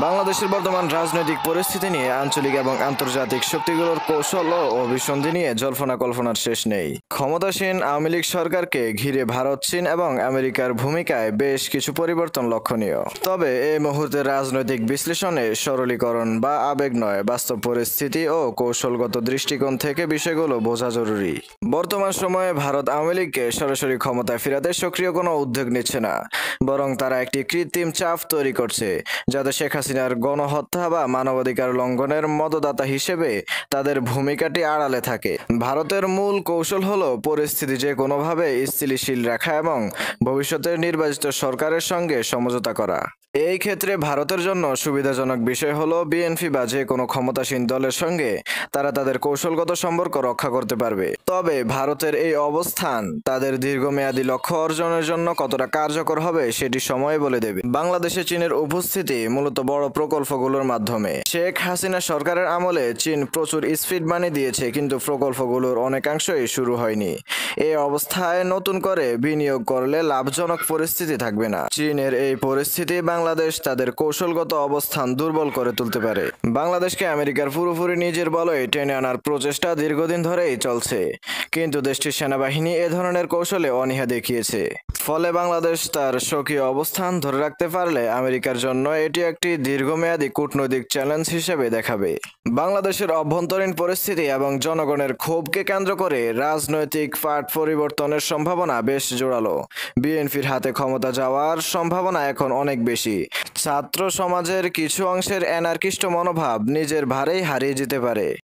বাংলাদেশের বর্তমান রাজনৈতিক পরিস্থিতি নিয়ে আঞ্চলিক এবং আন্তর্জাতিক শক্তিগুলোর কৌশল ও অভিসন্ধি নিয়ে জল্পনা কল্পনার শেষ নেই। ক্ষমতাসীন আওয়ামী লীগ সরকারকে ঘিরে ভারত, চীন এবং আমেরিকার ভূমিকায় বেশ কিছু পরিবর্তন লক্ষণীয়। তবে এই মুহূর্তে রাজনৈতিক বিশ্লেষণে সরলীকরণ বা আবেগ নয়, বাস্তব পরিস্থিতি ও কৌশলগত দৃষ্টিকোণ থেকে বিষয়গুলো বোঝা জরুরি। বর্তমান সময়ে ভারত আওয়ামী লীগকে সরাসরি ক্ষমতায় ফেরাতে সক্রিয় কোনো উদ্যোগ নিচ্ছে না, বরং তারা একটি কৃত্রিম চাপ তৈরি করছে, যাতে শেখ হাসিনার গণহত্যা বা মানবাধিকার লঙ্ঘনের মদদাতা হিসেবে তাদের ভূমিকাটি আড়ালে থাকে। ভারতের মূল কৌশল হলো পরিস্থিতি যে কোনোভাবে স্থিতিশীল রাখা এবং ভবিষ্যতের নির্বাচিত সরকারের সঙ্গে সমঝোতা করা। এই ক্ষেত্রে ভারতের জন্য সুবিধাজনক বিষয় হলো বিএনপি বা যে কোনো ক্ষমতাসীন দলের সঙ্গে তারা তাদের কৌশলগত সম্পর্ক রক্ষা করতে পারবে। তবে ভারতের এই অবস্থান তাদের দীর্ঘমেয়াদী লক্ষ্য অর্জনের জন্য কতটা কার্যকর হবে সেটি সময় বলে দেবে। বাংলাদেশে চীনের উপস্থিতি মূলত বড় প্রকল্পগুলোর মাধ্যমে। শেখ হাসিনা সরকারের আমলে চীন প্রচুর স্পিড মানি দিয়েছে, কিন্তু প্রকল্পগুলোর অনেকাংশই শুরু হয়নি। এই অবস্থায় নতুন করে বিনিয়োগ করলে লাভজনক পরিস্থিতি থাকবে না। চীনের এই পরিস্থিতি বাংলাদেশ তাদের কৌশলগত অবস্থান দুর্বল করে তুলতে পারে। বাংলাদেশকে আমেরিকার পুরোপুরি নিজের বলয়ে টেনে আনার প্রচেষ্টা দীর্ঘদিন ধরেই চলছে, কিন্তু দেশটির সেনাবাহিনী এ ধরনের কৌশলে অনীহা দেখিয়েছে। ফলে বাংলাদেশ তার স্বকীয় অবস্থান ধরে রাখতে পারলে আমেরিকার জন্য এটি একটি দীর্ঘমেয়াদী কূটনৈতিক চ্যালেঞ্জ হিসেবে দেখাবে। বাংলাদেশের অভ্যন্তরীণ পরিস্থিতি এবং জনগণের ক্ষোভকে কেন্দ্র করে রাজনৈতিক পাট পরিবর্তনের সম্ভাবনা বেশ জোরালো। বিএনপির হাতে ক্ষমতা যাওয়ার সম্ভাবনা এখন অনেক বেশি। ছাত্র সমাজের কিছু অংশের অ্যানার্কিস্ট মনোভাব নিজের ভারেই হারিয়ে যেতে পারে।